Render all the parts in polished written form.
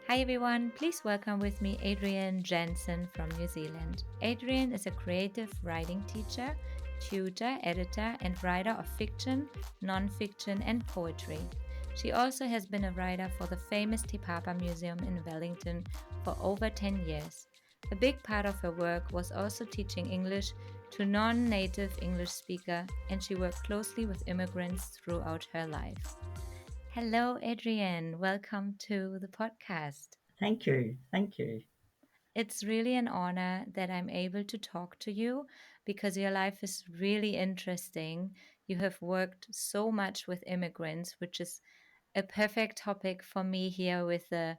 Hi everyone, please welcome with me Adrienne Jansen from New Zealand. Adrienne is a creative writing teacher, tutor, editor, and writer of fiction, non-fiction, and poetry. She also has been a writer for the famous Te Papa Museum in Wellington for over 10 years. A big part of her work was also teaching English to non-native English speaker, and she worked closely with immigrants throughout her life. Hello, Adrienne. Welcome to the podcast. Thank you. Thank you. It's really an honor that I'm able to talk to you because your life is really interesting. You have worked so much with immigrants, which is a perfect topic for me here with the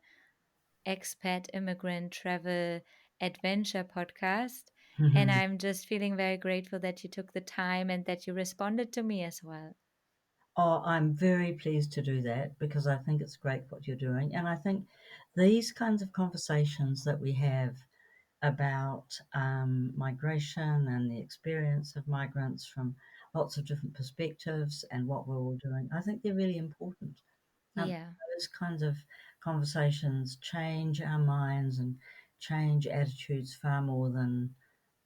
Expat Immigrant Travel Adventure podcast. And Mhm. I'm just feeling very grateful that you took the time and that you responded to me as well. Oh, I'm very pleased to do that because I think it's great what you're doing. And I think these kinds of conversations that we have about migration and the experience of migrants from lots of different perspectives and what we're all doing, I think they're really important. Yeah, Those kinds of conversations change our minds and change attitudes far more than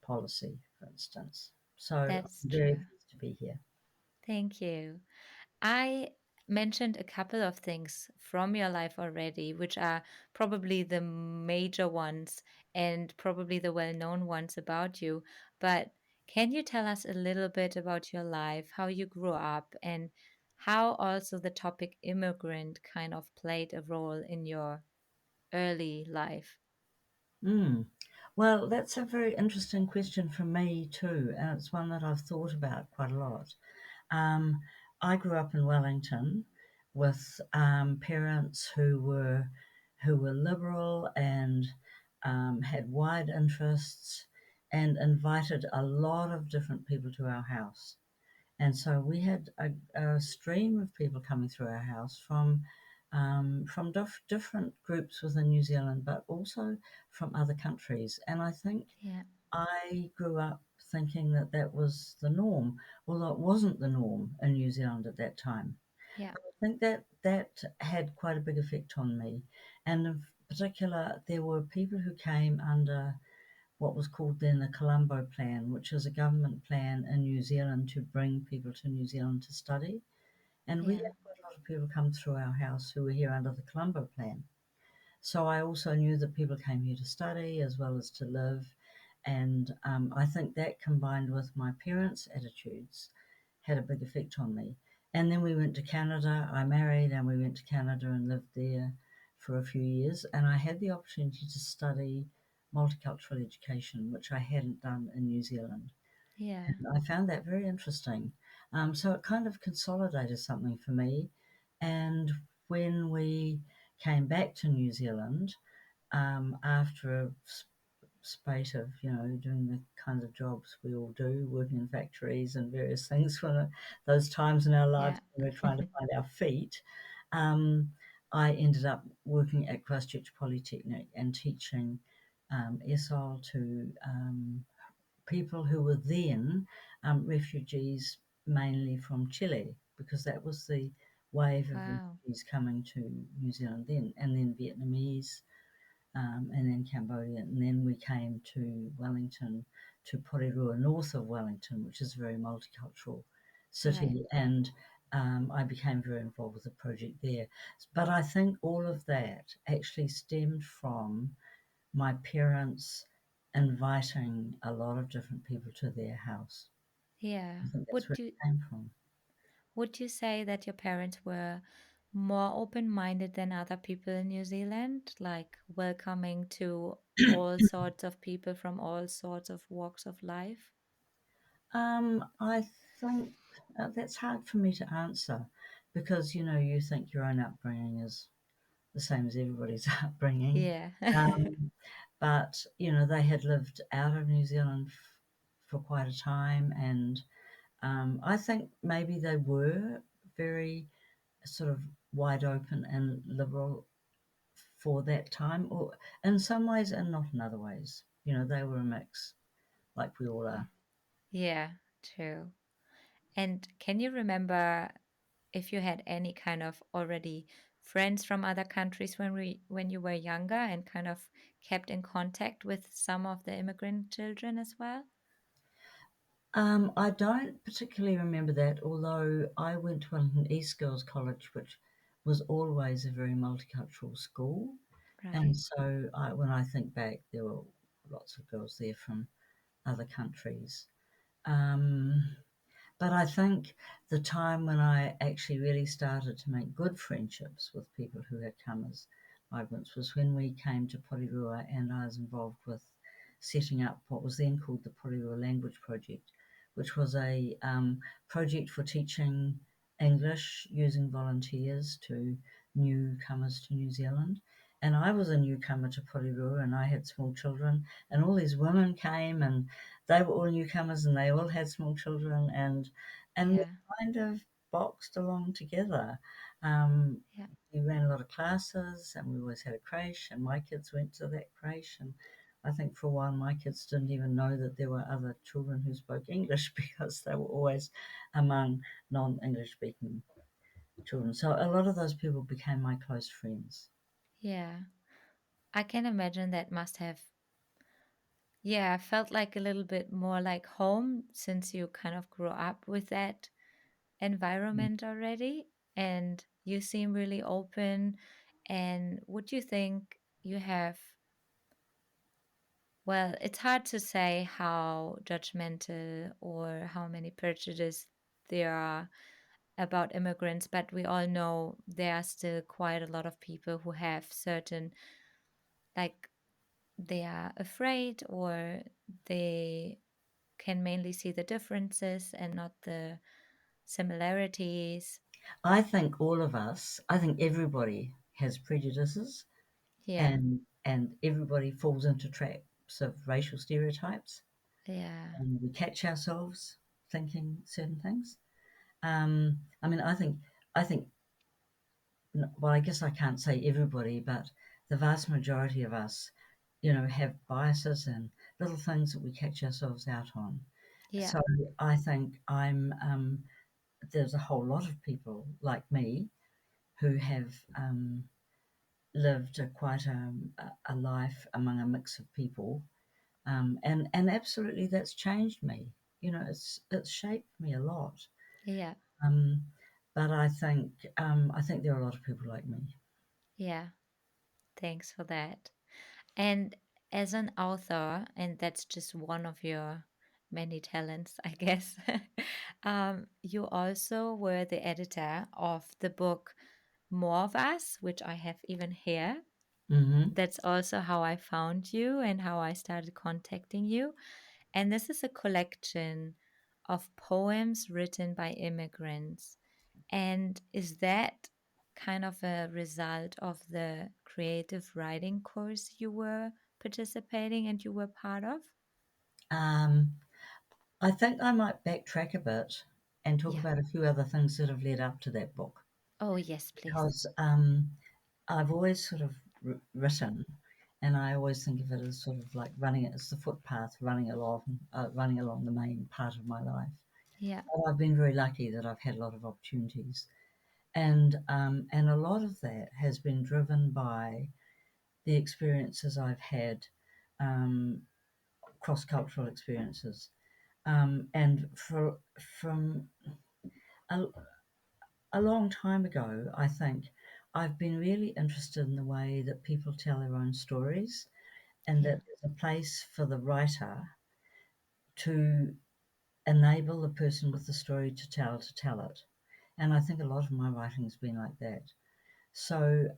policy, for instance. So that's I'm very true. pleased to be here. Thank you. I mentioned a couple of things from your life already, which are probably the major ones and probably the well known ones about you. But can you tell us a little bit about your life, how you grew up, and how also the topic immigrant kind of played a role in your early life? Mm. Well, that's a very interesting question for me too, and it's one that I've thought about quite a lot. Um, I grew up in Wellington with parents who were liberal and had wide interests and invited a lot of different people to our house. And so we had a stream of people coming through our house from different groups within New Zealand, but also from other countries. And I think Yeah, I grew up thinking that that was the norm, although it wasn't the norm in New Zealand at that time. yeah, I think that that had quite a big effect on me. And in particular, there were people who came under what was called then the Colombo Plan, which is a government plan in New Zealand to bring people to New Zealand to study. And we yeah, had quite a lot of people come through our house who were here under the Colombo Plan. So I also knew that people came here to study as well as to live. And I think that combined with my parents' attitudes had a big effect on me. And then we went to Canada. I married and we went to Canada and lived there for a few years. And I had the opportunity to study multicultural education, which I hadn't done in New Zealand. yeah, And I found that very interesting. So it kind of consolidated something for me. And when we came back to New Zealand, after a spate of doing the kinds of jobs we all do, working in factories and various things for those times in our lives yeah, when we're trying to find our feet, um, I ended up working at Christchurch Polytechnic and teaching ESOL to people who were then refugees mainly from Chile, because that was the wave of wow, refugees coming to New Zealand then, and then Vietnamese, and then Cambodia, and then we came to Wellington, to Porirua, north of Wellington, which is a very multicultural right, city, and I became very involved with the project there. But I think all of that actually stemmed from my parents inviting a lot of different people to their house. yeah. I think that's Would where you it came from. Would you say that your parents were more open-minded than other people in New Zealand, like welcoming to all sorts of people from all sorts of walks of life? I think that's hard for me to answer because you think your own upbringing is the same as everybody's upbringing. Yeah. Um, but they had lived out of New Zealand for quite a time, and I think maybe they were very sort of wide open and liberal for that time, or in some ways and not in other ways. They were a mix, like we all are. Yeah, true. And can you remember if you had any kind of already friends from other countries when you were younger and kind of kept in contact with some of the immigrant children as well? I don't particularly remember that, although I went to Wellington East Girls College, which was always a very multicultural school. And Right. so when I think back, there were lots of girls there from other countries. Um, But I think the time when I actually really started to make good friendships with people who had come as migrants was when we came to Porirua, and I was involved with setting up what was then called the Porirua Language Project, which was a project for teaching English using volunteers to newcomers to New Zealand. And I was a newcomer to Porirua, and I had small children, and all these women came, and they were all newcomers, and they all had small children, and we Yeah. kind of boxed along together. Um, Yeah. we ran a lot of classes, and we always had a creche, and my kids went to that creche. And I think for a while my kids didn't even know that there were other children who spoke English because they were always among non-English speaking children. So a lot of those people became my close friends. Yeah. I can imagine that must have, yeah, felt like a little bit more like home since you kind of grew up with that environment already. And you seem really open. And would you think you have, well, it's hard to say how judgmental or how many prejudices there are about immigrants, but we all know there are still quite a lot of people who have certain, like, they are afraid or they can mainly see the differences and not the similarities. I think everybody has prejudices, Yeah, and everybody falls into traps of racial stereotypes, yeah, and we catch ourselves thinking certain things. I mean, I think, well, I guess I can't say everybody, but the vast majority of us, have biases and little things that we catch ourselves out on. yeah, So I think there's a whole lot of people like me who have lived quite a life among a mix of people, and absolutely that's changed me. It's shaped me a lot. yeah, Um, but I think there are a lot of people like me. yeah. Thanks for that. And as an author, and that's just one of your many talents, I guess, you also were the editor of the book More of Us, which I have even here. Hmm. That's also how I found you and how I started contacting you. And this is a collection of poems written by immigrants. And is that kind of a result of the creative writing course you were participating and you were part of? Um, I think I might backtrack a bit and talk Yeah. about a few other things that have led up to that book, Oh, yes, please. because I've always sort of written, and I always think of it as sort of like running it as the footpath, running along the main part of my life. Yeah. But I've been very lucky that I've had a lot of opportunities, and a lot of that has been driven by the experiences I've had, um, cross cultural experiences, and from a, a long time ago, I think I've been really interested in the way that people tell their own stories, and Yeah. that there's a place for the writer to enable the person with the story to tell it. And I think a lot of my writing's been like that. So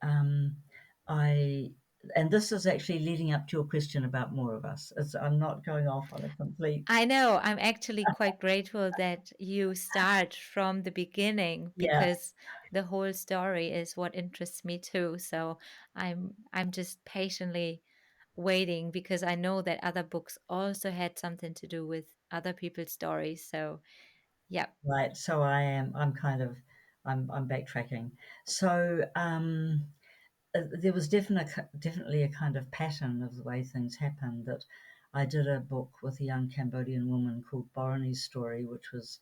I, and this is actually leading up to your question about more of us. I'm not going off on a complete, I know. I'm actually quite grateful that you start from the beginning yeah, because the whole story is what interests me too. So I'm just patiently waiting because I know that other books also had something to do with other people's stories. So yeah, right. So I'm kind of, I'm backtracking. So there was definitely a kind of pattern of the way things happened, that I did a book with a young Cambodian woman called Borany's story, which was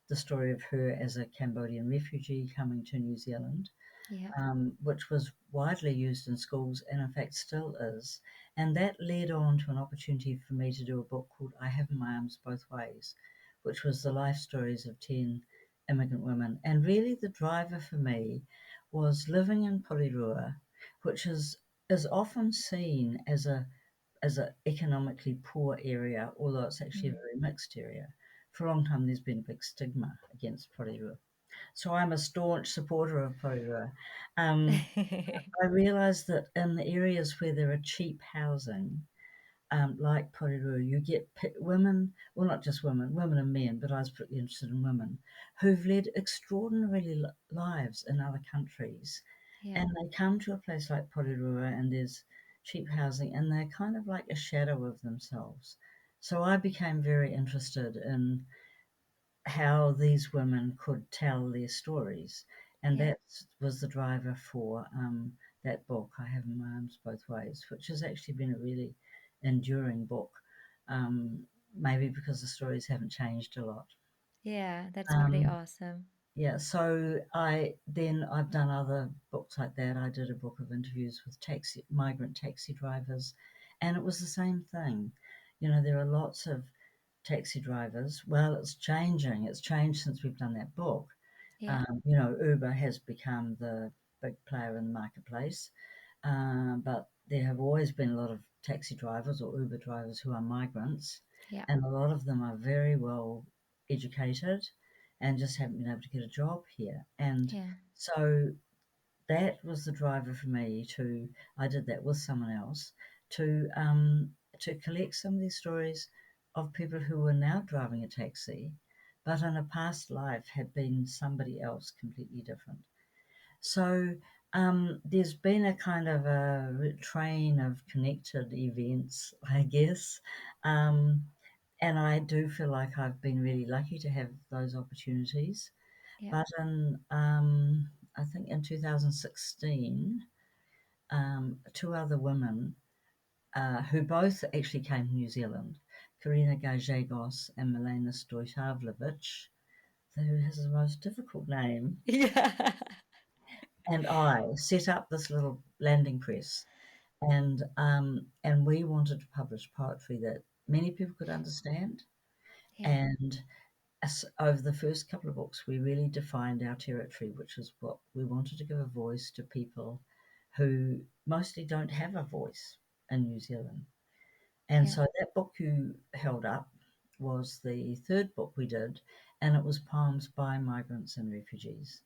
the story of her as a Cambodian refugee coming to New Zealand. Yeah. which was widely used in schools and in fact still is. And that led on to an opportunity for me to do a book called I Have My Arms Both Ways, which was the life stories of 10 immigrant women. And really the driver for me was living in Porirua, which is often seen as a economically poor area, although it's actually a Mm. very mixed area. For a long time, there's been a big stigma against Porirua. So I'm a staunch supporter of Porirua. Um, I realise that in the areas where there are cheap housing, like Porirua, you get women, well, not just women, women and men, but I was particularly interested in women, who've led extraordinary lives in other countries. Yeah. And they come to a place like Porirua and there's cheap housing and they're kind of like a shadow of themselves. So I became very interested in how these women could tell their stories. And Yeah. that was the driver for that book, I Have My Arms Both Ways, which has actually been a really enduring book, um, maybe because the stories haven't changed a lot. Yeah. That's really Um, awesome. yeah, so I've done other books like that. I did a book of interviews with migrant taxi drivers, and it was the same thing. You know, there are lots of taxi drivers. Well, it's changing. It's changed since we've done that book. Yeah. You know, Uber has become the big player in the marketplace, but there have always been a lot of taxi drivers or Uber drivers who are migrants, Yeah. and a lot of them are very well educated and just haven't been able to get a job here. And Yeah. so that was the driver for me to. I did that with someone else to collect some of these stories of people who were now driving a taxi, but in a past life had been somebody else completely different. So there's been a kind of a train of connected events, I guess. Um, and I do feel like I've been really lucky to have those opportunities. Yeah. But I think in 2016, two other women who both actually came from New Zealand, Karina Gajegos and Milena Stojavljevic, who has the most difficult name, Yeah. and I set up this little landing press, and we wanted to publish poetry that many people could understand. Yeah. And over the first couple of books, we really defined our territory, which is what we wanted to give a voice to people who mostly don't have a voice in New Zealand. And Yeah. so that book you held up was the third book we did, and it was poems by migrants and refugees.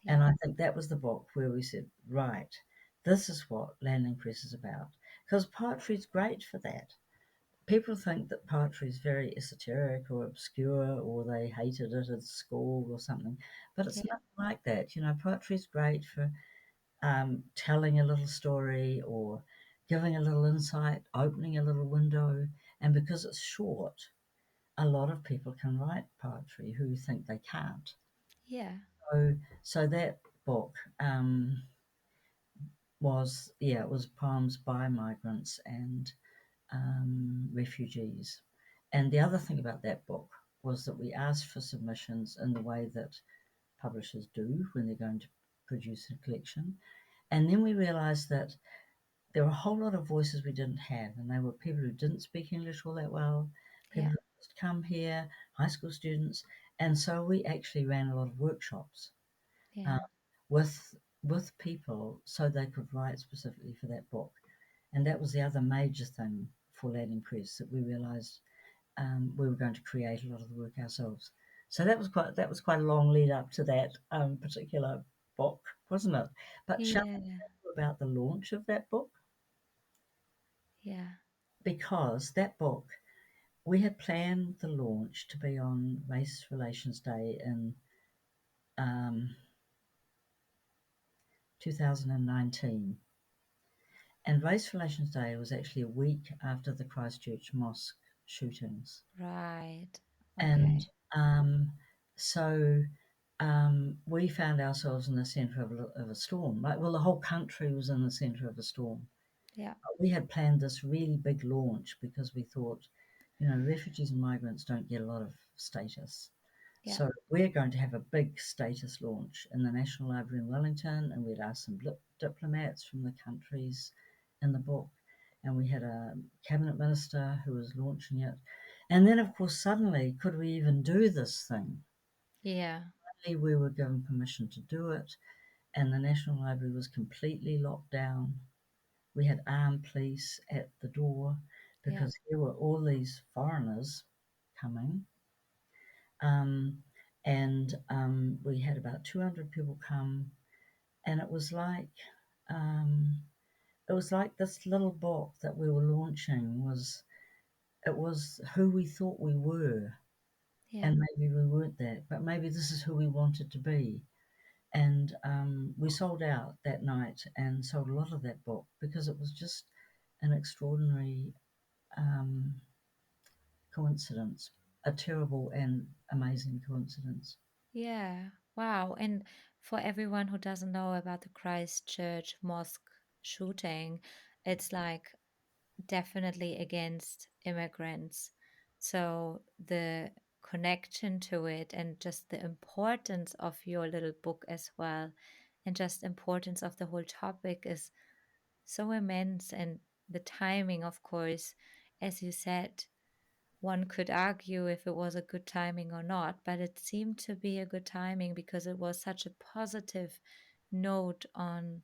Yeah. And I think that was the book where we said, right, this is what Landing Press is about. Because poetry is great for that. People think that poetry is very esoteric or obscure or they hated it at school or something, but it's Yeah. not like that. You know, poetry is great for telling a little story or giving a little insight, opening a little window. And because it's short, a lot of people can write poetry who think they can't. Yeah. So that book it was poems by migrants and refugees. And the other thing about that book was that we asked for submissions in the way that publishers do when they're going to produce a collection. And then we realized that there were a whole lot of voices we didn't have, and they were people who didn't speak English all that well, people Yeah. who just come here, high school students. And so we actually ran a lot of workshops uh, Yeah. with people so they could write specifically for that book. And that was the other major thing for Landing Press that we realised we were going to create a lot of the work ourselves. So that was quite a long lead up to that particular book, wasn't it? But shall Yeah. we talk about the launch of that book? Yeah. Because that book, we had planned the launch to be on Race Relations Day in um, 2019. And Race Relations Day was actually a week after the Christchurch mosque shootings. Right. And Okay. um, so we found ourselves in the centre of a storm. Like, well, the whole country was in the centre of a storm. Yeah. We had planned this really big launch because we thought, you know, refugees and migrants don't get a lot of status. Yeah. So we're going to have a big status launch in the National Library in Wellington, and we'd asked some diplomats from the countries in the book, and we had a cabinet minister who was launching it. And then, of course, suddenly, could we even do this thing? Yeah. Suddenly we were given permission to do it, and the National Library was completely locked down. We had armed police at the door Yeah. because there were all these foreigners coming. Um, and we had about 200 people come, and um, it was like this little book that we were launching was it was who we thought we were, Yeah. and maybe we weren't that, but maybe this is who we wanted to be. And we sold out that night and sold a lot of that book because it was just an extraordinary um, coincidence, a terrible and amazing coincidence. Yeah. Wow. And for everyone who doesn't know about the Christchurch mosque shooting, it's like definitely against immigrants. So the connection to it and just the importance of your little book as well, and just importance of the whole topic is so immense. And the timing, of course, as you said, one could argue if it was a good timing or not, but it seemed to be a good timing because it was such a positive note on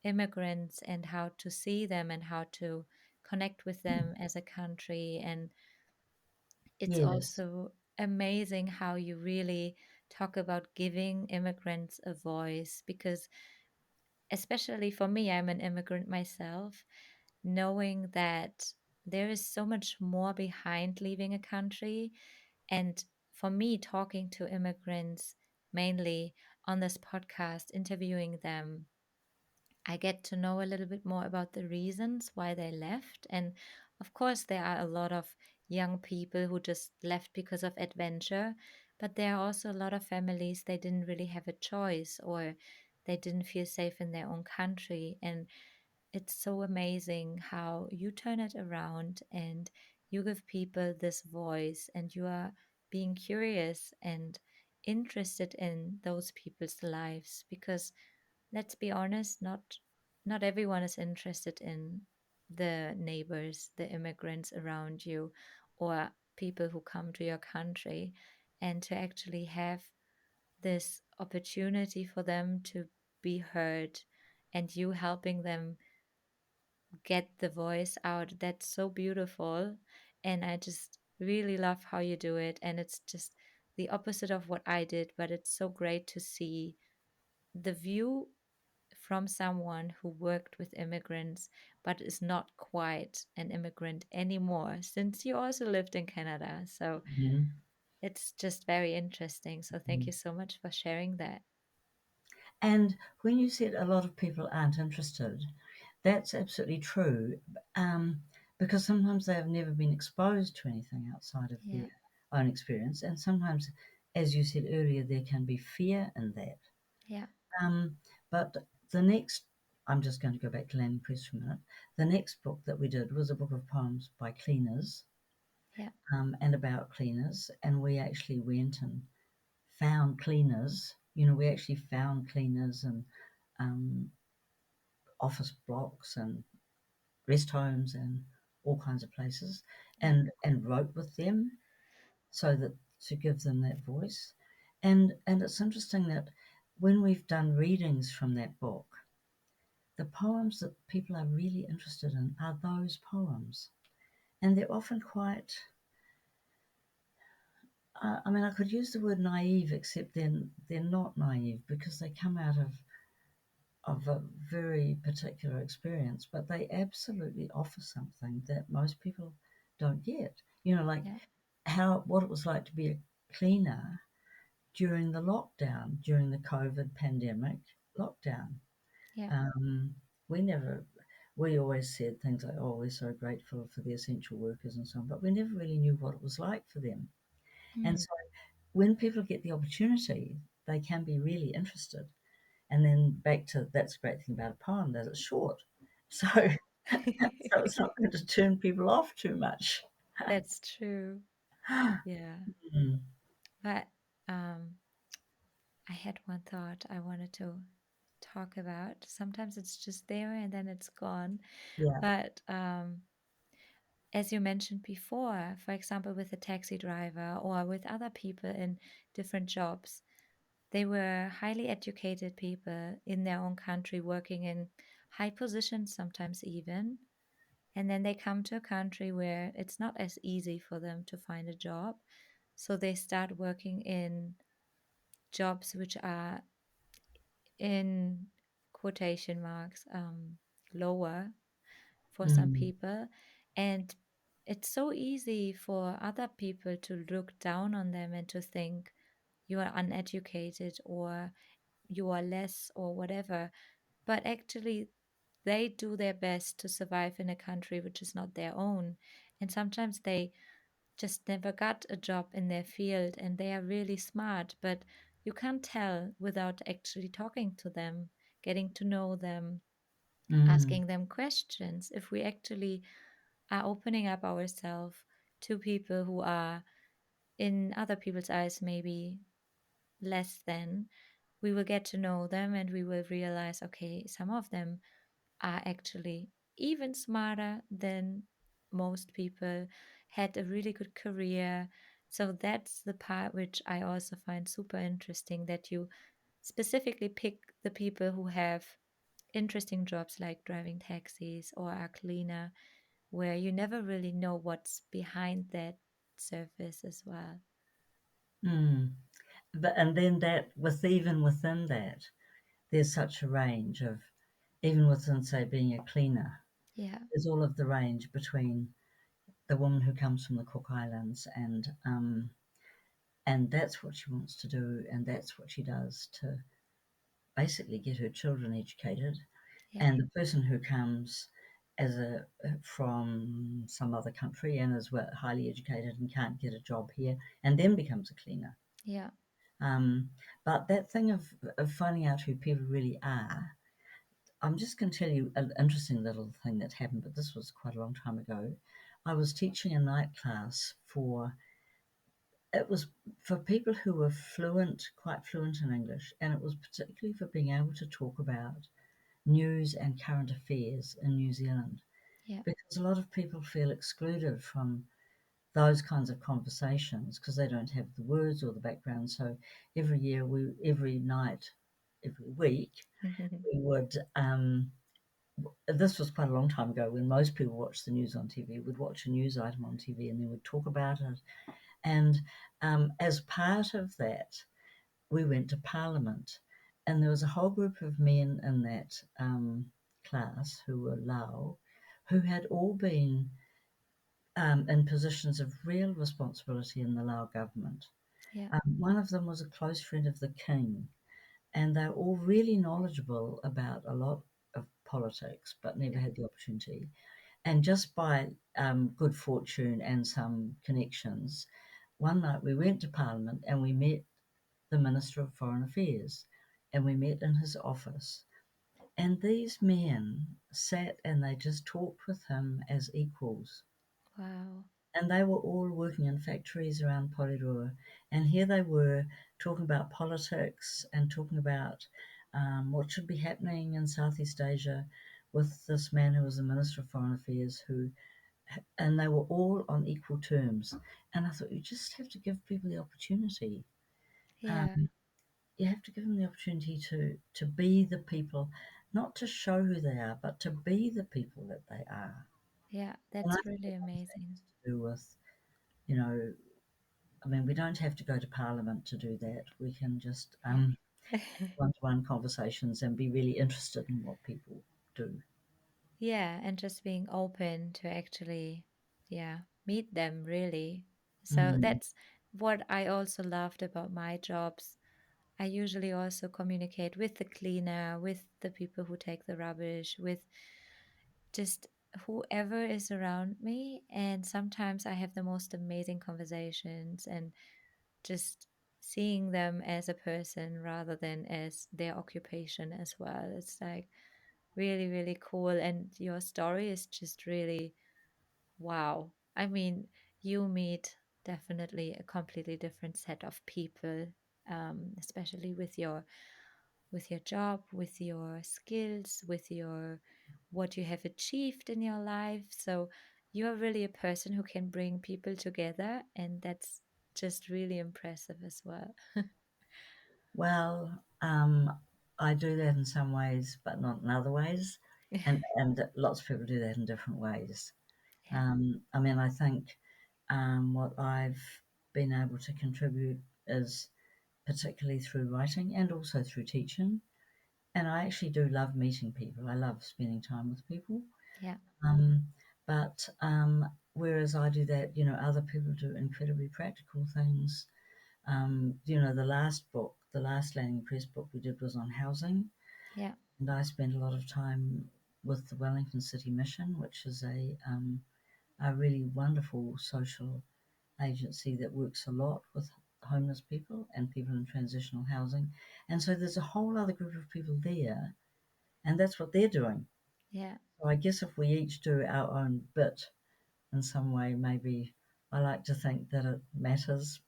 immigrants and how to see them and how to connect with them as a country. And it's Yes. also amazing how you really talk about giving immigrants a voice because, especially for me, I'm an immigrant myself, knowing that there is so much more behind leaving a country. And for me, talking to immigrants mainly on this podcast, interviewing them, I get to know a little bit more about the reasons why they left. And of course, there are a lot of young people who just left because of adventure, but there are also a lot of families they didn't really have a choice or they didn't feel safe in their own country. And it's so amazing how you turn it around and you give people this voice and you are being curious and interested in those people's lives because let's be honest, not everyone is interested in the neighbors, the immigrants around you, or people who come to your country, and to actually have this opportunity for them to be heard and you helping them get the voice out. That's so beautiful. And I just really love how you do it. And it's just the opposite of what I did, but it's so great to see the view from someone who worked with immigrants but is not quite an immigrant anymore since you also lived in Canada. So Mhm. it's just very interesting. So thank you Mhm. so much for sharing that. And when you said a lot of people aren't interested, that's absolutely true, um, because sometimes they have never been exposed to anything outside of Yeah, their own experience, and sometimes, as you said earlier, there can be fear in that. yeah, Um, but the next, I'm just going to go back to Landing Press for a minute. The next book that we did was a book of poems by cleaners, yeah, and about cleaners, and we actually went and found cleaners. You know, we actually found cleaners and um, office blocks and rest homes and all kinds of places, yeah, and wrote with them so that to give them that voice. And it's interesting that when we've done readings from that book, the poems that people are really interested in are those poems, and they're often quite. I mean, I could use the word naive, except they're not naive because they come out of a very particular experience, but they absolutely offer something that most people don't get. You know, like yeah, what it was like to be a cleaner during the lockdown, during the COVID pandemic lockdown. yeah, Um, we never, we always said things like, "Oh, we're so grateful for the essential workers" and so on, but we never really knew what it was like for them. And mm. so, when people get the opportunity, they can be really interested. And then back to that's the great thing about a poem that it's short. So Yeah. so it's not going to turn people off too much. That's true. Yeah. Mm, But um, I had one thought I wanted to talk about. Sometimes it's just there and then it's gone. Yeah. But as you mentioned before, for example, with a taxi driver or with other people in different jobs, they were highly educated people in their own country, working in high positions, sometimes even. And then they come to a country where it's not as easy for them to find a job. So they start working in jobs which are, in quotation marks, lower for some Mm, people. And it's so easy for other people to look down on them and to think you are uneducated or you are less or whatever. But actually, they do their best to survive in a country which is not their own. And sometimes they just never got a job in their field and they are really smart, but you can't tell without actually talking to them, getting to know them, mm, asking them questions. If we actually are opening up ourselves to people who are, in other people's eyes, maybe less than, we will get to know them and we will realize, okay, some of them are actually even smarter than most people, had a really good career. So that's the part which I also find super interesting, that you specifically pick the people who have interesting jobs like driving taxis or a cleaner, where you never really know what's behind that surface as well. mm. But and then that with even within that, there's such a range of even within, say, being a cleaner, Yeah, there's all of the range between the woman who comes from the Cook Islands and that's what she wants to do, and that's what she does to basically get her children educated, yeah, and the person who comes as a from some other country and is highly educated and can't get a job here and then becomes a cleaner. yeah, Um, but that thing of finding out who people really are, I'm just going to tell you an interesting little thing that happened, but this was quite a long time ago. I was teaching a night class for, it was for people who were fluent, quite fluent in English, and it was particularly for being able to talk about news and current affairs in New Zealand, yeah, because a lot of people feel excluded from those kinds of conversations because they don't have the words or the background. So every night, every week, we would. This was quite a long time ago when most people watched the news on TV. Would watch a news item on TV and then would talk about it. And as part of that, we went to Parliament, and there was a whole group of men in that class who were Lao, who had all been in positions of real responsibility in the Lao government. yeah, One of them was a close friend of the king, and they're all really knowledgeable about a lot of politics, but never yeah. had the opportunity. And just by good fortune and some connections, one night we went to Parliament and we met the Minister of Foreign Affairs, and we met in his office. And these men sat and they just talked with him as equals. Wow. And they were all working in factories around Porirua. And here they were talking about politics and talking about what should be happening in Southeast Asia with this man who was the Minister of Foreign Affairs, and they were all on equal terms. And I thought, you just have to give people the opportunity. Yeah, Um, you have to give them the opportunity to be the people, not to show who they are, but to be the people that they are. yeah, And I that's think really it amazing. has to do with, you know, I mean, we don't have to go to Parliament to do that. We can just Yeah. one-to-one conversations and be really interested in what people do. Yeah, and just being open to actually, yeah, meet them really. So Mm, that's what I also loved about my jobs. I usually also communicate with the cleaner, with the people who take the rubbish, with just whoever is around me. And sometimes I have the most amazing conversations and just seeing them as a person rather than as their occupation as well. It's like really, really cool. And your story is just really wow. I mean, you meet definitely a completely different set of people especially with your job, with your skills, with your what you have achieved in your life. So you are really a person who can bring people together, and that's just really impressive as well. Well, I do that in some ways, but not in other ways, and lots of people do that in different ways. Yeah, I mean, I think what I've been able to contribute is particularly through writing and also through teaching. And I actually do love meeting people. I love spending time with people. yeah, Um, but whereas I do that, other people do incredibly practical things. The last book, the last Landing Press book we did was on housing, yeah, and I spent a lot of time with the Wellington City Mission, which is a really wonderful social agency that works a lot with homeless people and people in transitional housing. And so there's a whole other group of people there, and that's what they're doing. yeah, So I guess if we each do our own bit in some way, maybe I like to think that it matters.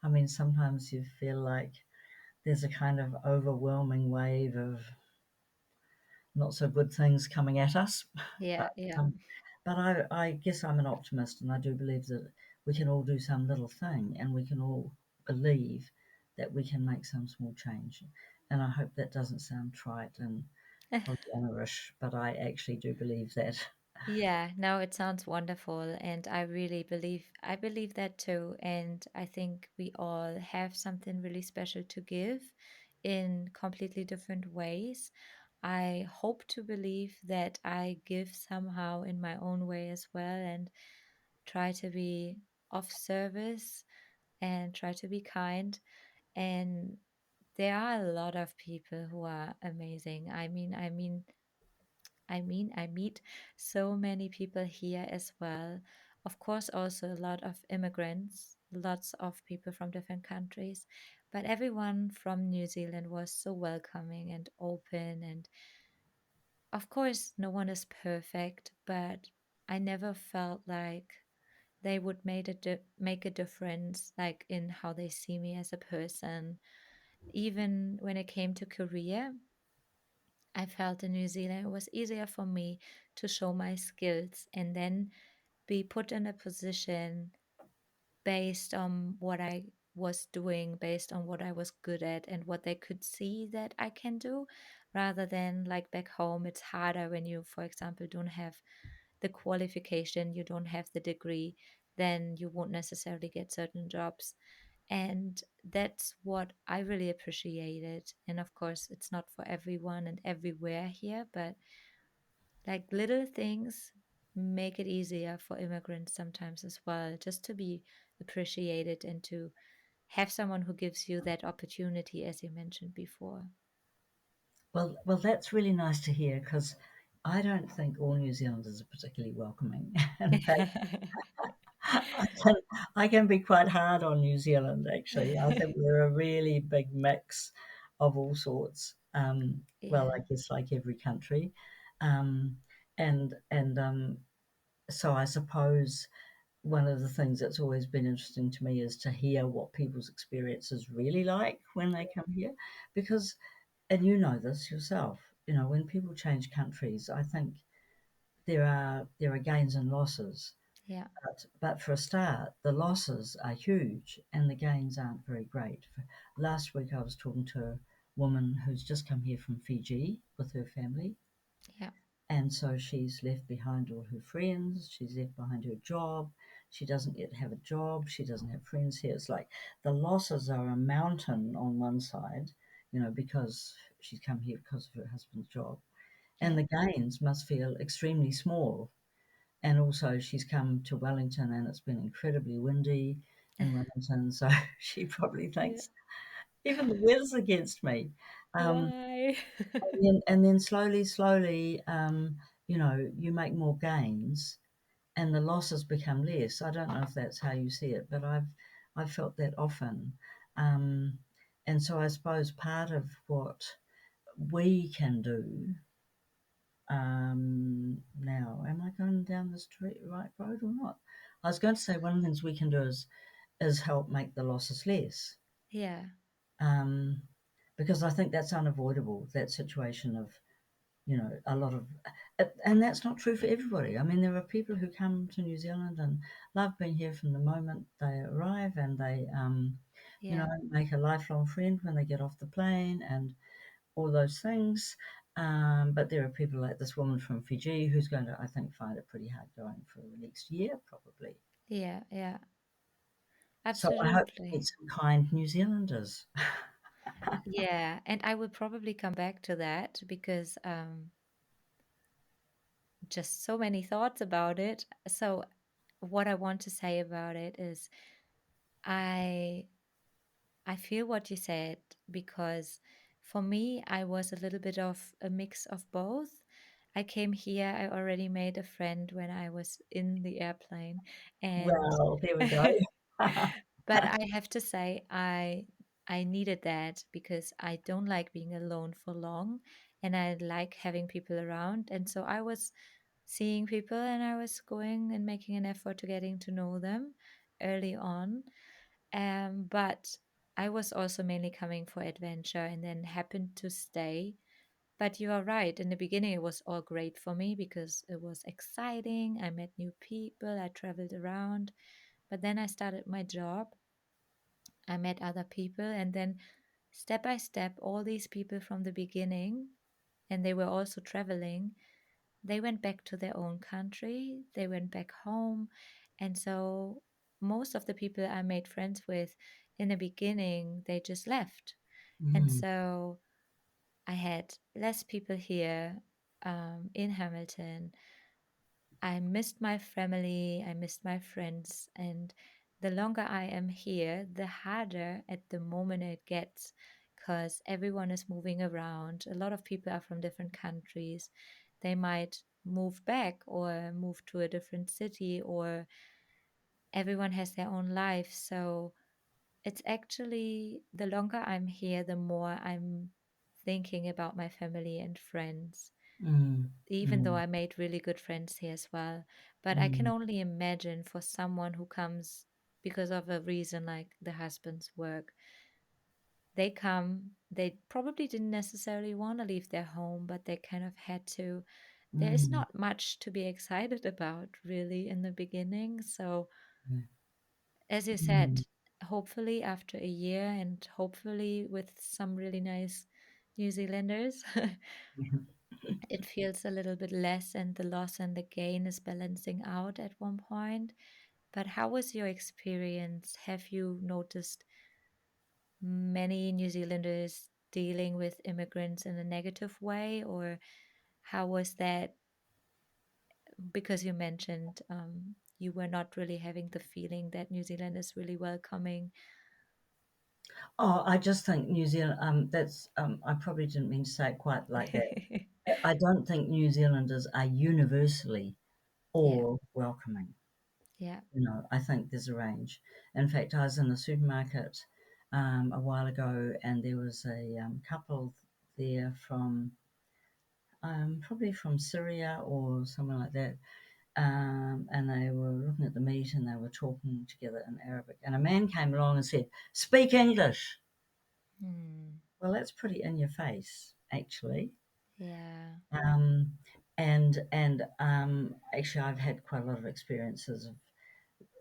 I mean, sometimes you feel like there's a kind of overwhelming wave of not so good things coming at us. yeah, But, yeah. um, but I guess I'm an optimist, and I do believe that we can all do some little thing, and we can all believe that we can make some small change. And I hope that doesn't sound trite and Pollyanna-ish, but I actually do believe that. Yeah, no, it sounds wonderful, and I believe that too, and I think we all have something really special to give in completely different ways. I hope to believe that I give somehow in my own way as well, and try to be of service and try to be kind. And there are a lot of people who are amazing. I meet so many people here as well. Of course, also a lot of immigrants, lots of people from different countries, but everyone from New Zealand was so welcoming and open. And of course, no one is perfect, but I never felt like they would make a difference, like in how they see me as a person. Even when it came to career, I felt in New Zealand it was easier for me to show my skills and then be put in a position based on what I was doing, based on what I was good at and what they could see that I can do, rather than like back home. It's harder when you, for example, don't have the qualification, you don't have the degree, then you won't necessarily get certain jobs. And that's what I really appreciated. And of course, it's not for everyone and everywhere here, but like little things make it easier for immigrants sometimes as well, just to be appreciated and to have someone who gives you that opportunity, as you mentioned before. Well, that's really nice to hear because I don't think all New Zealanders are particularly welcoming. In fact, I can, I can be quite hard on New Zealand, actually. I think we're a really big mix of all sorts. Well, Yeah, I guess like every country. Um, and so I suppose one of the things that's always been interesting to me is to hear what people's experience is really like when they come here. Because, and you know this yourself, when people change countries, I think there are gains and losses. yeah, But for a start, the losses are huge and the gains aren't very great. Last week, I was talking to a woman who's just come here from Fiji with her family. yeah, And so she's left behind all her friends. She's left behind her job. She doesn't yet have a job. She doesn't have friends here. It's like the losses are a mountain on one side, because she's come here because of her husband's job. And yeah, the gains must feel extremely small. And also, she's come to Wellington and it's been incredibly windy in Wellington. So she probably yeah. thinks even the weather's against me. Um, Why? and then slowly, you make more gains and the losses become less. I don't know if that's how you see it, but I've felt that often. Um, and so I suppose part of what we can do now, am I going down the street right road or not? I was going to say one of the things we can do is help make the losses less. Yeah, um, because I think that's unavoidable, that situation of, a lot of, and that's not true for everybody. I mean, there are people who come to New Zealand and love being here from the moment they arrive, and they, Yeah. make a lifelong friend when they get off the plane and all those things. But there are people like this woman from Fiji who's going to, I think, find it pretty hard going for the next year, probably. Yeah. Yeah. So I hope to Absolutely. meet some kind New Zealanders. Yeah. And I will probably come back to that because just so many thoughts about it. So, what I want to say about it is I I feel what you said because for me I was a little bit of a mix of both. I came here, I already made a friend when I was in the airplane and Well, there we go. but I have to say I needed that because I don't like being alone for long and I like having people around. And so I was seeing people and I was going and making an effort to getting to know them early on. But I was also mainly coming for adventure and then happened to stay. But you are right. In the beginning, it was all great for me because it was exciting. I met new people, I traveled around. But then I started my job, I met other people, and then step by step, all these people from the beginning, and they were also traveling, they went back to their own country, they went back home. And so most of the people I made friends with in the beginning, they just left. And Mm, so I had less people here in Hamilton. I missed my family, I missed my friends, and the longer I am here, the harder at the moment it gets because everyone is moving around. A lot of people are from different countries. They might move back or move to a different city, or everyone has their own life. So it's actually the longer I'm here, the more I'm thinking about my family and friends, mm, even though mm, I made really good friends here as well. But I can mm, only imagine for someone who comes because of a reason like the husband's work, they come, they probably didn't necessarily want to leave their home, but they kind of had to. There is mm, not much to be excited about really in the beginning. So, as you said, mm. hopefully after a year and hopefully with some really nice New Zealanders, it feels a little bit less and the loss and the gain is balancing out at one point. But how was your experience? Have you noticed many New Zealanders dealing with immigrants in a negative way, or how was that? Because you mentioned you were not really having the feeling that New Zealand is really welcoming. Oh, I just think New Zealand, I probably didn't mean to say it quite like that. I don't think New Zealanders are universally Yeah, all welcoming. yeah. I think there's a range. In fact, I was in a supermarket a while ago, and there was a couple there from probably from Syria or somewhere like that. And they were looking at the meat and they were talking together in Arabic. And a man came along and said, "Speak English." Hmm. Well, that's pretty in your face, actually. Yeah. Um, and actually, I've had quite a lot of experiences of,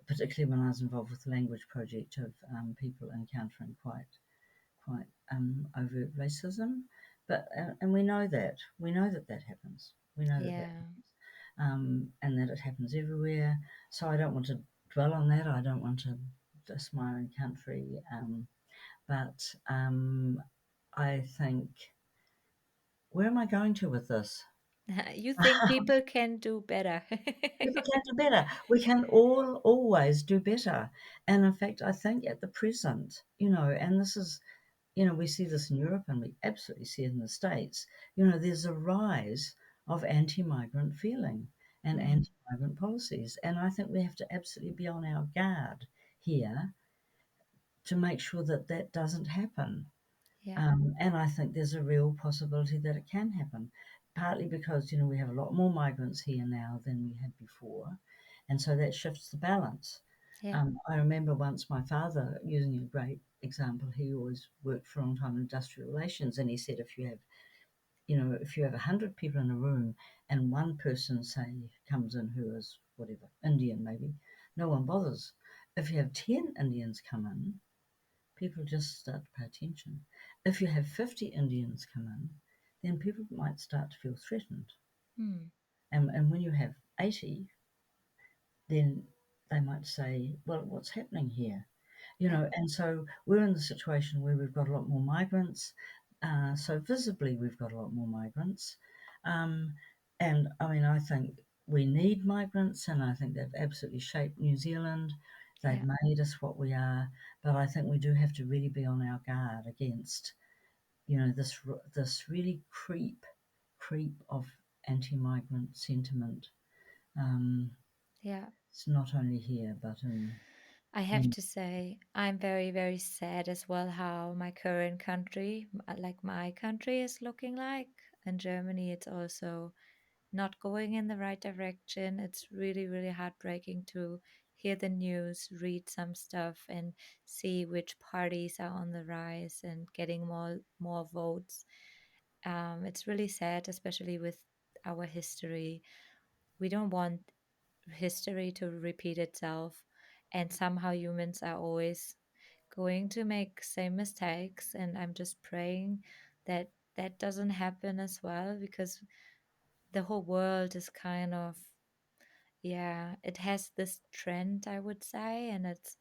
particularly when I was involved with the language project, of people encountering quite overt racism. But and we know that that happens. We know that that Yeah. and that it happens everywhere. So I don't want to dwell on that. I don't want to diss my own country. But I think, where am I going to with this? You think people can do better? People can do better. We can all always do better. And in fact, I think at the present, and this is, we see this in Europe and we absolutely see it in the States, there's a rise of anti migrant feeling and Mm, anti migrant policies. And I think we have to absolutely be on our guard here to make sure that that doesn't happen. yeah, And I think there's a real possibility that it can happen, partly because, we have a lot more migrants here now than we had before. And so that shifts the balance. Yeah. I remember once my father using a great example. He always worked for a long time in industrial relations, and he said if you have 100 people in a room and one person, say, comes in who is whatever, Indian maybe, no one bothers. If you have 10 Indians come in, people just start to pay attention. If you have 50 Indians come in, then people might start to feel threatened. Hmm. And when you have 80, then they might say, well, what's happening here? Yeah. And so we're in the situation where we've got a lot more migrants. So visibly, we've got a lot more migrants. Um, and I mean, I think we need migrants, and I think they've absolutely shaped New Zealand. They've Yeah. made us what we are. But I think we do have to really be on our guard against, this really creep of anti-migrant sentiment. Um, Yeah. it's not only here, but in I have many. to say, I'm very, very sad as well how my current country, like my country, is looking like. In Germany, it's also not going in the right direction. It's really, really heartbreaking to hear the news, read some stuff, and see which parties are on the rise and getting more votes. It's really sad, especially with our history. We don't want history to repeat itself, and somehow humans are always going to make same mistakes. And I'm just praying that that doesn't happen as well, because the whole world is kind of, yeah, it has this trend, I would say, and it's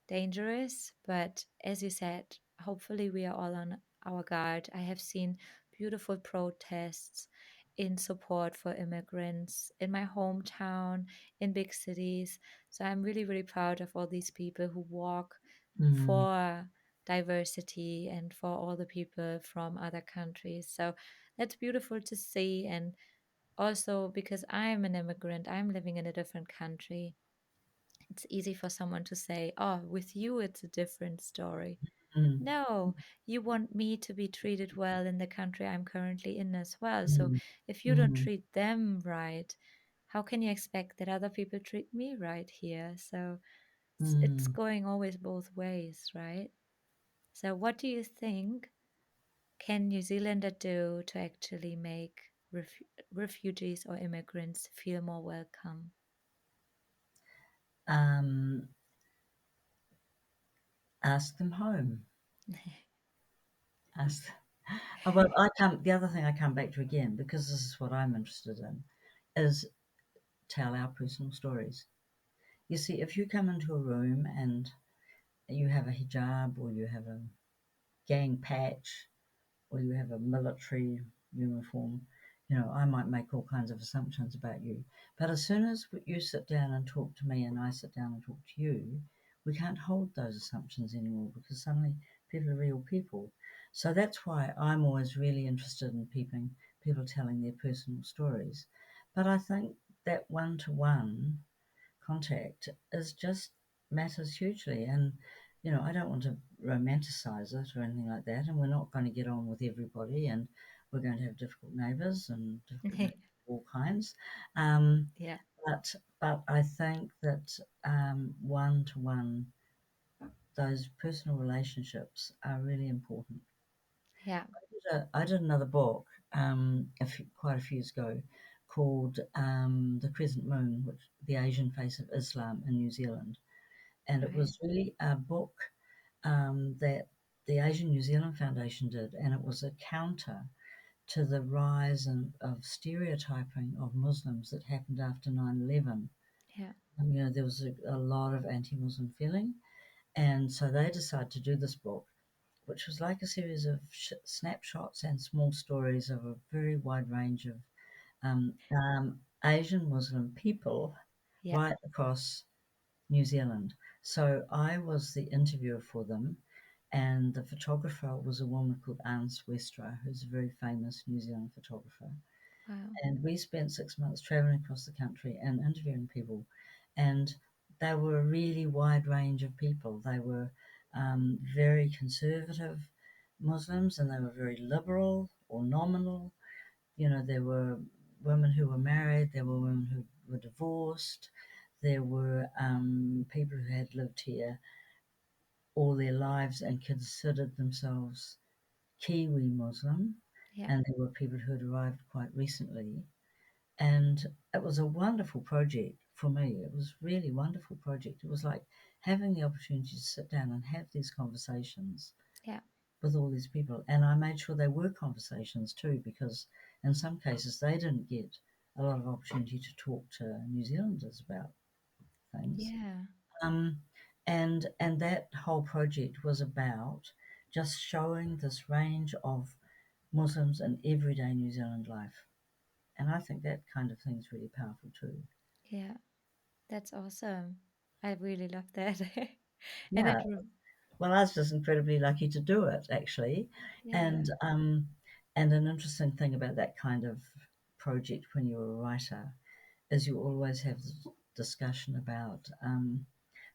dangerous. But as you said, hopefully we are all on our guard. I have seen beautiful protests in support for immigrants in my hometown, in big cities. So I'm really, really proud of all these people who walk Mm, for diversity and for all the people from other countries. So that's beautiful to see. And also, because I'm an immigrant, I'm living in a different country, it's easy for someone to say, oh, with you, it's a different story. mm, No, you want me to be treated well in the country I'm currently in as well. So mm, if you don't mm, treat them right, how can you expect that other people treat me right here? So it's mm. going always both ways, right? So, what do you think can New Zealander do to actually make refugees or immigrants feel more welcome? Um, ask them home. Ask. Well, the other thing I come back to again, because this is what I'm interested in, is tell our personal stories. You see, if you come into a room and you have a hijab, or you have a gang patch, or you have a military uniform, I might make all kinds of assumptions about you. But as soon as you sit down and talk to me and I sit down and talk to you, we can't hold those assumptions anymore, because suddenly people are real people. So that's why I'm always really interested in people telling their personal stories. But I think that one-to-one contact is just matters hugely. And I don't want to romanticize it or anything like that, and we're not going to get on with everybody, and we're going to have difficult neighbors and difficult neighbors of all kinds. um, Yeah, but I think that one to one, those personal relationships are really important. yeah, I did another book quite a few years ago, called The Crescent Moon, which the Asian Face of Islam in New Zealand. And it right. was really a book that the Asian New Zealand Foundation did, and it was a counter to the rise of stereotyping of Muslims that happened after 9/11. Yeah, There was a lot of anti-Muslim feeling, and so they decided to do this book, which was like a series of snapshots and small stories of a very wide range of Asian Muslim people yeah, right across New Zealand. So I was the interviewer for them, and the photographer was a woman called Anne Westra, who's a very famous New Zealand photographer. wow. And we spent 6 months traveling across the country and interviewing people. And they were a really wide range of people. They were very conservative Muslims, and they were very liberal or nominal. There were women who were married, there were women who were divorced, There were people who had lived here all their lives and considered themselves Kiwi Muslim, Yeah. and there were people who had arrived quite recently. And it was a wonderful project for me. It was really wonderful project. It was like having the opportunity to sit down and have these conversations Yeah. with all these people. And I made sure they were conversations too, because in some cases they didn't get a lot of opportunity to talk to New Zealanders about things. Yeah. Um, and that whole project was about just showing this range of Muslims in everyday New Zealand life. And I think that kind of thing is really powerful too. Yeah. That's awesome. I really love that. And Yeah. Well, I was just incredibly lucky to do it actually. yeah. And an interesting thing about that kind of project when you're a writer is you always have this discussion about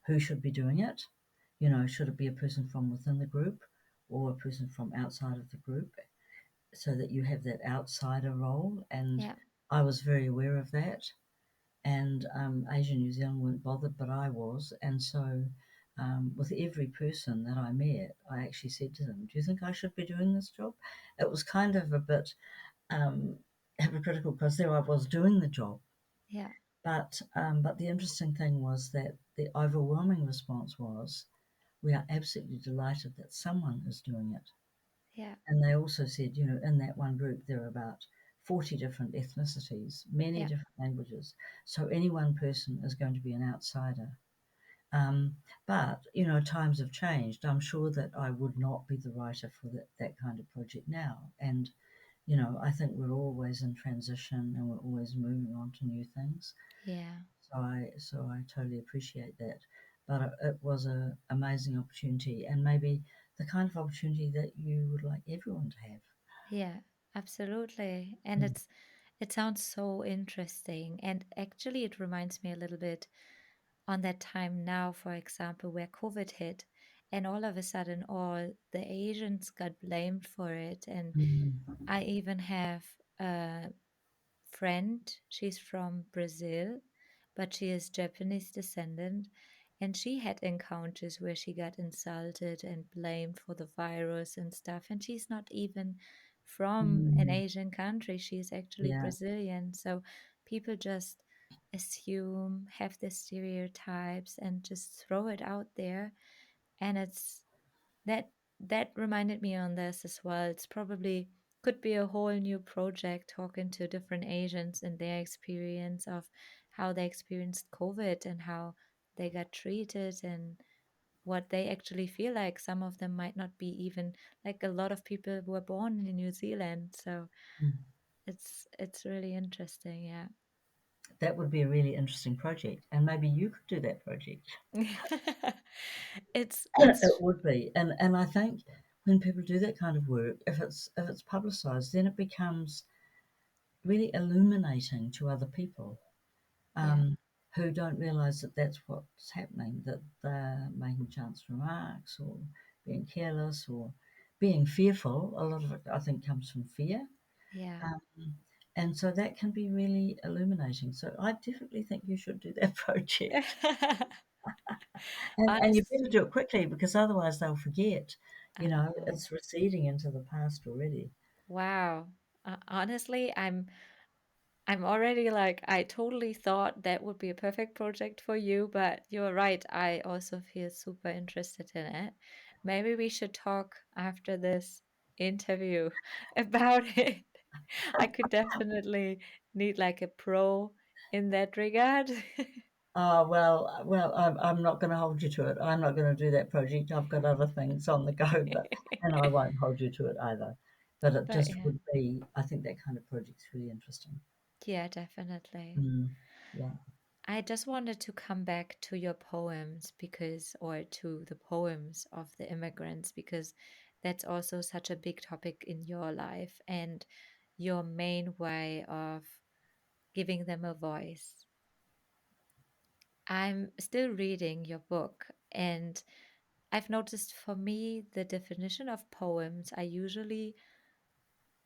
who should be doing it. You know, should it be a person from within the group or a person from outside of the group, so that you have that outsider role. And Yeah. I was very aware of that. And Asia New Zealand weren't bothered, but I was. And so, with every person that I met, I actually said to them, "Do you think I should be doing this job?" It was kind of a bit um, hypocritical because there I was doing the job, Yeah. but the interesting thing was that the overwhelming response was, "We are absolutely delighted that someone is doing it." Yeah. And they also said, you know, in that one group, there are about 40 different ethnicities, many Yeah. different languages. So any one person is going to be an outsider. Um, but, you know, times have changed. I'm sure that I would not be the writer for that kind of project now. And, you know, I think we're always in transition and we're always moving on to new things. Yeah. So I totally appreciate that. But it was an amazing opportunity, and maybe the kind of opportunity that you would like everyone to have. Yeah. Absolutely. And Mm. it sounds so interesting. And actually it reminds me a little bit on that time now, for example, where COVID hit and all of a sudden all the Asians got blamed for it. And Mm. I even have a friend. She's from Brazil, but she is Japanese descendant. And she had encounters where she got insulted and blamed for the virus and stuff. And she's not even from an Mm. Asian country. She's actually Yeah. Brazilian. So people just assume, have the stereotypes, and just throw it out there. And it's that that reminded me on this as well. It's probably could be a whole new project talking to different Asians and their experience of how they experienced COVID and how they got treated and what they actually feel like. Some of them might not be even like a lot of people were born in New Zealand, so Mm. it's really interesting, yeah. That would be a really interesting project, and maybe you could do that project. It's It would be, and I think when people do that kind of work, if it's publicised, then it becomes really illuminating to other people, yeah, um, who don't realise that that's what's happening, that they're making chance remarks or being careless or being fearful. A lot of it, I think, comes from fear. yeah. Um, and so that can be really illuminating. So I definitely think you should do that project. And you better Honestly, do it quickly because otherwise they'll forget. You know, oh, it's receding into the past already. wow. Honestly, I'm already like, I totally thought that would be a perfect project for you, but you're right. I also feel super interested in it. Maybe we should talk after this interview about it. I could definitely need like a pro in that regard. Well, I'm not going to hold you to it. I'm not going to do that project. I've got other things on the go, and I won't hold you to it either. But it But just yeah, would be, I think that kind of project's really interesting. yeah, definitely. Mm, yeah. I just wanted to come back to your poems because, or to the poems of the immigrants, because that's also such a big topic in your life and your main way of giving them a voice. I'm still reading your book, and I've noticed for me the definition of poems, I usually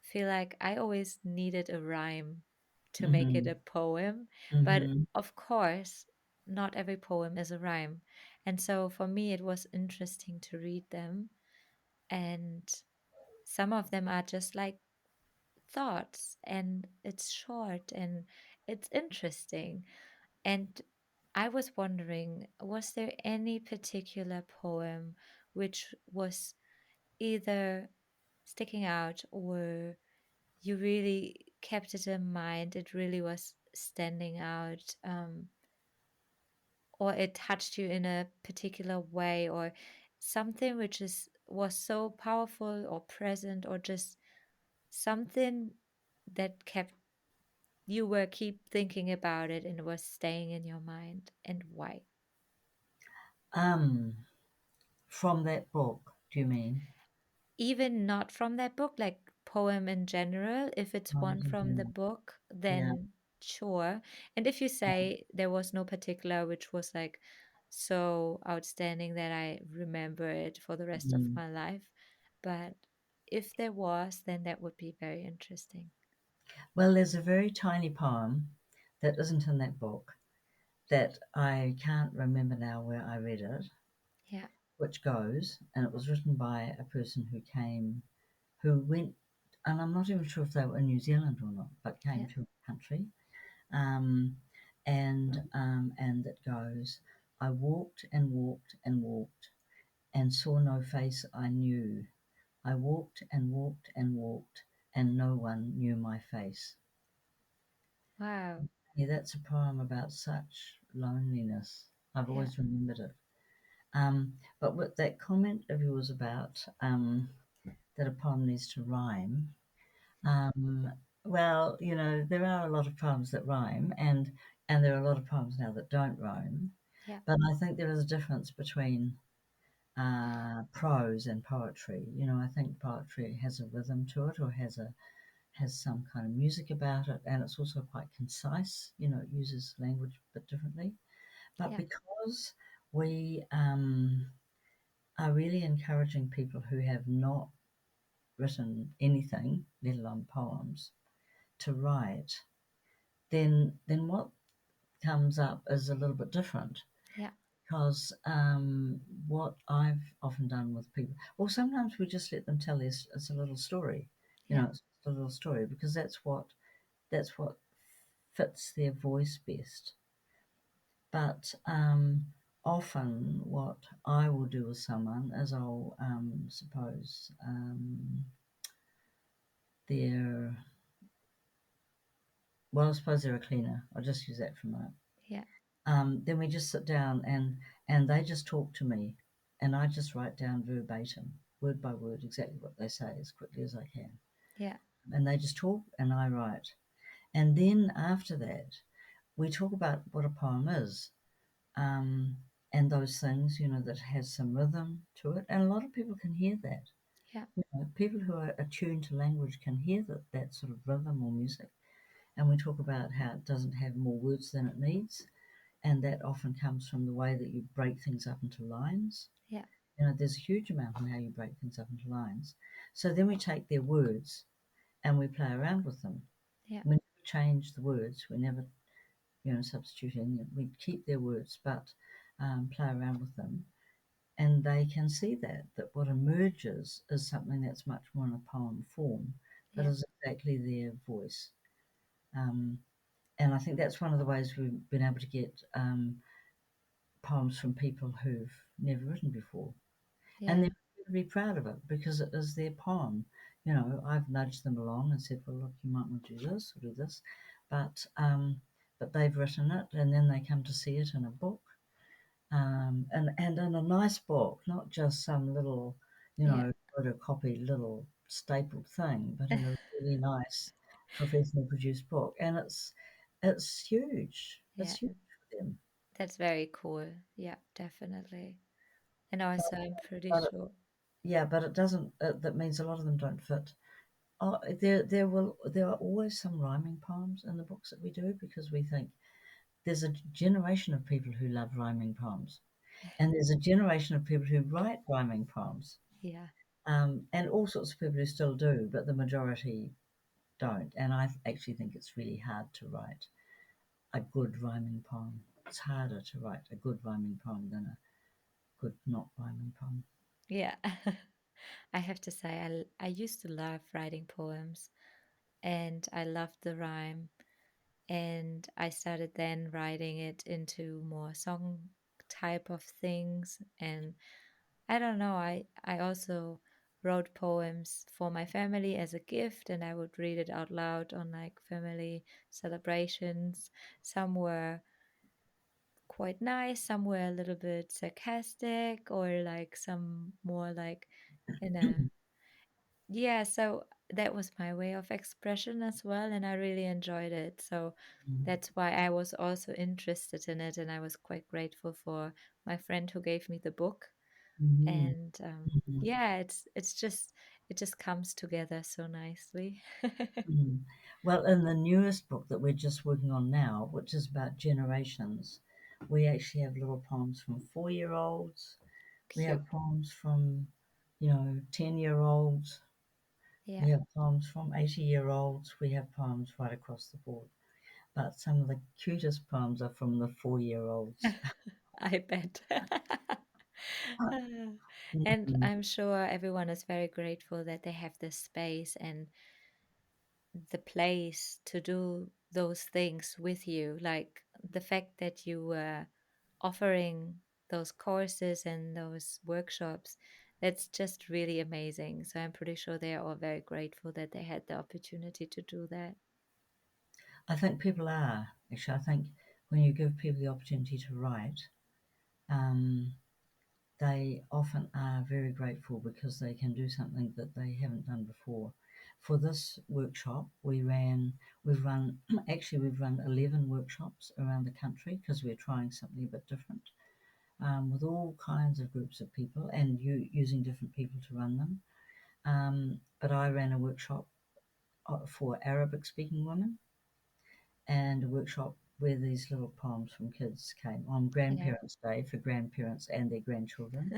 feel like I always needed a rhyme to make it Mm-hmm. a poem. But Mm-hmm. of course, not every poem is a rhyme. And so for me, it was interesting to read them. And some of them are just like thoughts, and it's short and it's interesting. And I was wondering, was there any particular poem which was either sticking out, or you really kept it in mind, it really was standing out, or it touched you in a particular way, or something which is was so powerful or present, or just something that kept you were keep thinking about it and was staying in your mind, and why? Um, from that book, do you mean? Even not from that book, like poem in general. If it's Oh, one from the yeah. book, Yeah. then sure. And if you say there was no particular which was like so outstanding that I remember it for the rest of Mm. my life, but if there was, then that would be very interesting. Well, there's a very tiny poem that isn't in that book that I can't remember now where I read it, Yeah, which goes, and it was written by a person who went, and I'm not even sure if they were in New Zealand or not, but came yeah. to a country, um, and it goes, I walked and walked and walked and saw no face I knew. I walked and walked and walked, and no one knew my face. Wow. Yeah, that's a poem about such loneliness. I've Yeah, always remembered it. But with that comment of yours about that a poem needs to rhyme, um, well, there are a lot of poems that rhyme, and there are a lot of poems now that don't rhyme. yeah, But I think there is a difference between prose and poetry. I think poetry has a rhythm to it, or has some kind of music about it, and it's also quite concise. It uses language a bit differently. But yeah, because we are really encouraging people who have not written anything, let alone poems, to write, then what comes up is a little bit different. yeah, Because what I've often done with people, well, sometimes we just let them tell us it's a little story. yeah, It's just a little story because that's what fits their voice best. But often, what I will do with someone is I'll suppose they're well, I suppose they're a cleaner. I'll just use that for a minute. yeah, Then we just sit down and they just talk to me, and I just write down verbatim, word by word, exactly what they say as quickly as I can. yeah, And they just talk, and I write. And then after that, we talk about what a poem is, um, and those things, that has some rhythm to it. And a lot of people can hear that. yeah, People who are attuned to language can hear that sort of rhythm or music. And we talk about how it doesn't have more words than it needs, and that often comes from the way that you break things up into lines. yeah, There's a huge amount in how you break things up into lines. So then we take their words and we play around with them. yeah, We never change the words. We never, substitute any. We keep their words, but play around with them, and they can see that what emerges is something that's much more in a poem form, but yeah, is exactly their voice. Um, and I think that's one of the ways we've been able to get poems from people who've never written before, and yeah, they're really proud of it because it is their poem. I've nudged them along and said, "Well, look, you might want to do this or do this," but but they've written it, and then they come to see it in a book, and in a nice book, not just some little, yeah, photocopied little stapled thing, but in a really nice, professionally produced book, and it's huge. It's yeah. huge for them. That's very cool. Yeah, definitely. And also, I'm pretty But sure. yeah, but it doesn't. That means a lot of them don't fit. Oh, there are always some rhyming poems in the books that we do because we think there's a generation of people who love rhyming poems, and there's a generation of people who write rhyming poems, Yeah, and all sorts of people who still do, but the majority don't. And I actually think it's really hard to write a good rhyming poem. it's harder to write a good rhyming poem than a good not rhyming poem. Yeah. I have to say, I used to love writing poems and I loved the rhyme. And I started then writing it into more song type of things. And I don't know, I also wrote poems for my family as a gift, and I would read it out loud on like family celebrations. Some were quite nice, some were a little bit sarcastic, or like some more like in a yeah, so that was my way of expression as well, and I really enjoyed it. So that's why I was also interested in it, and I was quite grateful for my friend who gave me the book. Mm-hmm. And Mm-hmm. yeah, it's just it just comes together so nicely. Mm. Well, in the newest book that we're just working on now, which is about generations, we actually have little poems from 4 year olds. We Cute. have poems from, 10-year olds. Yeah, We have poems from 80-year olds. We have poems right across the board. But some of the cutest poems are from the 4 year olds. I bet. And Mm, I'm sure everyone is very grateful that they have this space and the place to do those things with you. Like the fact that you were offering those courses and those workshops, that's just really amazing. So I'm pretty sure they are all very grateful that they had the opportunity to do that. I think people are. Actually, I think when you give people the opportunity to write, um, they often are very grateful because they can do something that they haven't done before. For this workshop, we've run, actually, we've run 11 workshops around the country because we're trying something a bit different, with all kinds of groups of people and using different people to run them. But I ran a workshop for Arabic speaking women and a workshop where these little poems from kids came on Yeah. Grandparents' Day for grandparents and their grandchildren.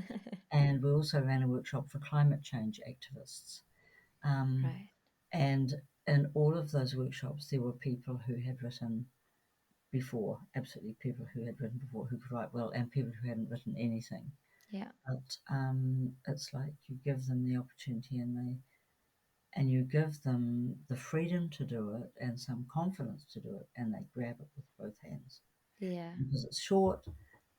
And we also ran a workshop for climate change activists. Um, Right. and in all of those workshops, there were people who had written before, absolutely people who had written before, who could write well, and people who hadn't written anything. Yeah. But it's like you give them the opportunity and you give them the freedom to do it and some confidence to do it, and they grab it with both hands Yeah. because it's short.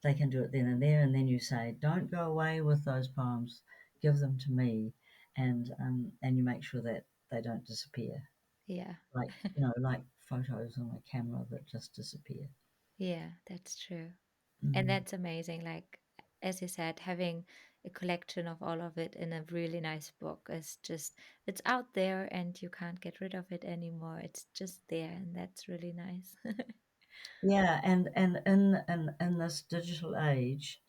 They can do it then and there, and then you say, "Don't go away with those poems. Give them to me," and you make sure that they don't disappear, Yeah. like like photos on a camera that just disappear. Yeah, that's true. And Mm. that's amazing. Like, as you said, having a collection of all of it in a really nice book is just, it's out there and you can't get rid of it anymore. It's just there, and that's really nice. Yeah, and in this digital age,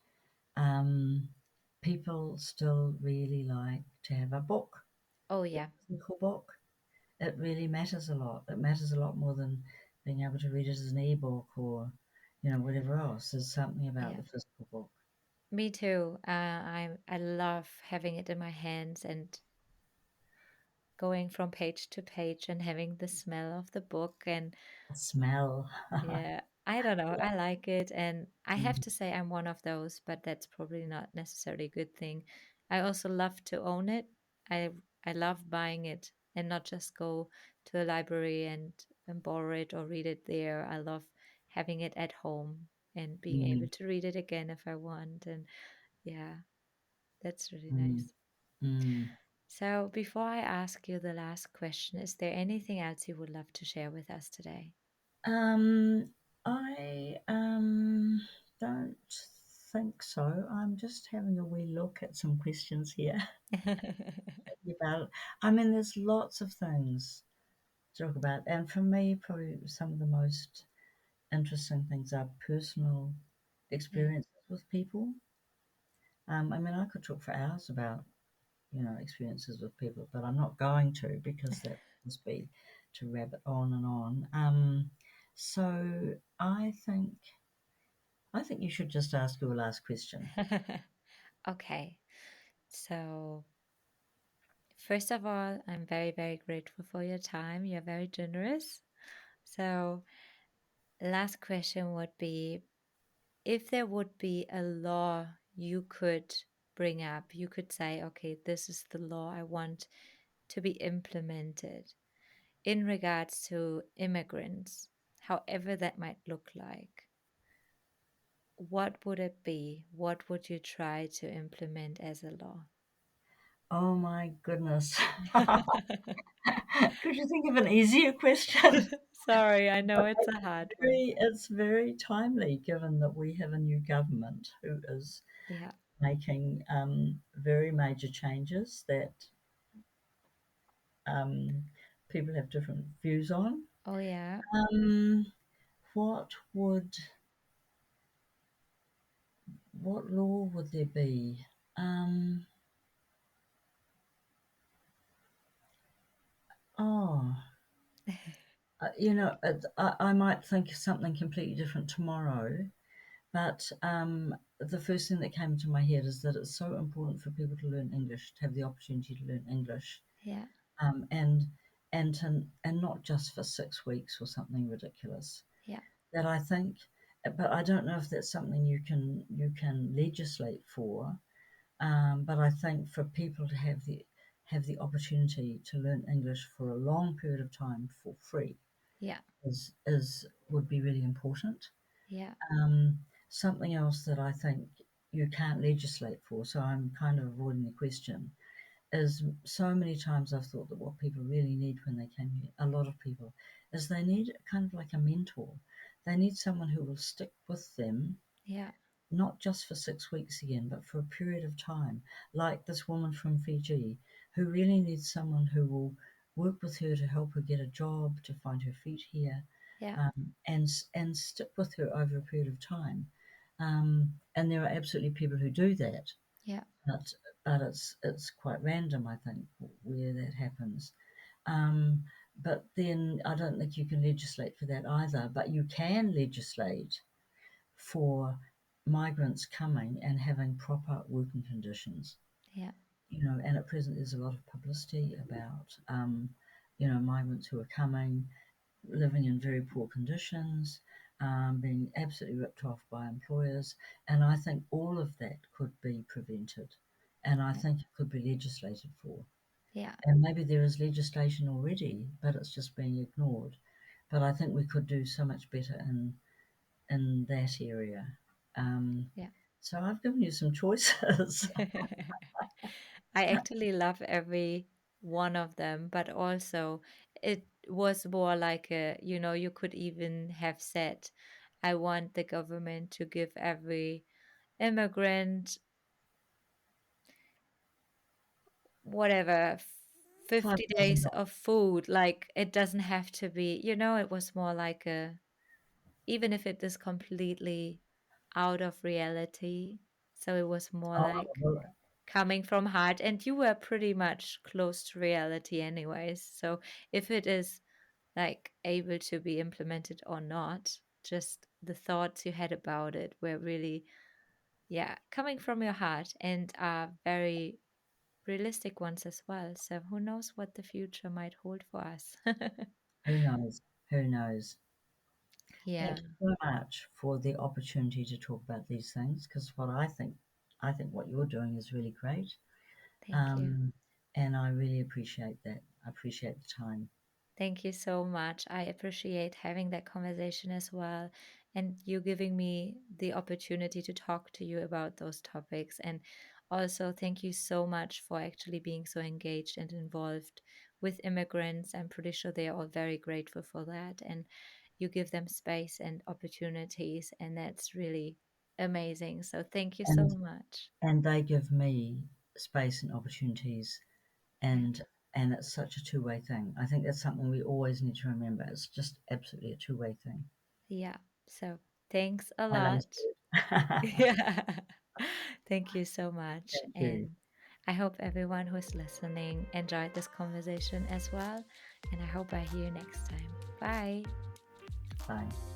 um, people still really like to have a book, Oh, a yeah. physical book. It really matters a lot. It matters a lot more than being able to read it as an ebook or whatever else. There's something about Yeah. the physical book. Me too. I love having it in my hands and going from page to page and having the smell of the book. And The smell. yeah, I don't know. Yeah. I like it. And I have Mm, to say, I'm one of those, but that's probably not necessarily a good thing. I also love to own it. I I love buying it and not just go to a library and borrow it or read it there. I love having it at home and being able mm, to read it again if I want. And yeah, that's really mm, nice. mm. So before I ask you the last question, is there anything else you would love to share with us today? Um, I don't think so. I'm just having a wee look at some questions here about. I mean, there's lots of things to talk about, and for me, probably some of the most interesting things are personal Yeah. experiences with people. I mean, I could talk for hours about experiences with people, but I'm not going to because that would just be to rabbit on and on. So I think you should just ask your last question. Okay. So, first of all, I'm very, very grateful for your time. You're very generous. So, last question would be, if there would be a law you could bring up, you could say, okay, this is the law I want to be implemented in regards to immigrants, however that might look like, what would it be? What would you try to implement as a law? Oh my goodness. Could you think of an easier question? Sorry, I know it's a hard one. It's very timely given that we have a new government who is Yeah. making very major changes that um, people have different views on. Oh, yeah. Um, what would what law would there be? Um, oh, I might think of something completely different tomorrow. But the first thing that came into my head is that it's so important for people to learn English, to have the opportunity to learn English, Yeah. um, and and not just for 6 weeks or something ridiculous. Yeah. That I think, but I don't know if that's something you can legislate for. But I think for people to have the opportunity to learn English for a long period of time for free Yeah. is would be really important. Yeah. Um, Something else that I think you can't legislate for, so I'm kind of avoiding the question, is so many times I've thought that what people really need when they came here, a lot of people, is they need kind of like a mentor. They need someone who will stick with them, Yeah. not just for 6 weeks again, but for a period of time, like this woman from Fiji, who really needs someone who will work with her to help her get a job, to find her feet here, Yeah. and stick with her over a period of time. And there are absolutely people who do that, Yeah. but it's quite random, I think, where that happens. Um, but then I don't think you can legislate for that either. But you can legislate for migrants coming and having proper working conditions. Yeah. And at present there's a lot of publicity about migrants who are coming, living in very poor conditions, being absolutely ripped off by employers. And I think all of that could be prevented. And I Yeah. think it could be legislated for. Yeah. And maybe there is legislation already, but it's just being ignored. But I think we could do so much better in that area. Um, Yeah. so I've given you some choices. I actually love every one of them, but also it was more like you could even have said, I want the government to give every immigrant whatever 50 days $5,000. of food. Like it doesn't have to be, it was more like even if it is completely out of reality. So it was more Oh, like well, coming from heart, and you were pretty much close to reality anyways. So if it is like able to be implemented or not, just the thoughts you had about it were really, yeah, coming from your heart and are very realistic ones as well. So who knows what the future might hold for us. who knows? Who knows? Yeah, Thank you so much for the opportunity to talk about these things because I think what you're doing is really great. thank you. Um, and I really appreciate that. I appreciate the time. Thank you so much. I appreciate having that conversation as well, and you giving me the opportunity to talk to you about those topics. And also, thank you so much for actually being so engaged and involved with immigrants. I'm pretty sure they are all very grateful for that. And you give them space and opportunities, and that's really amazing. So, thank you so And much. and they give me space and opportunities, Yeah. and it's such a two-way thing. I think that's something we always need to remember. It's just absolutely a two-way thing. Yeah. So, thanks a I lot. understood. Yeah. Thank you so much. Thank you. And I hope everyone who's listening enjoyed this conversation as well. And I hope I hear you next time. Bye. Bye.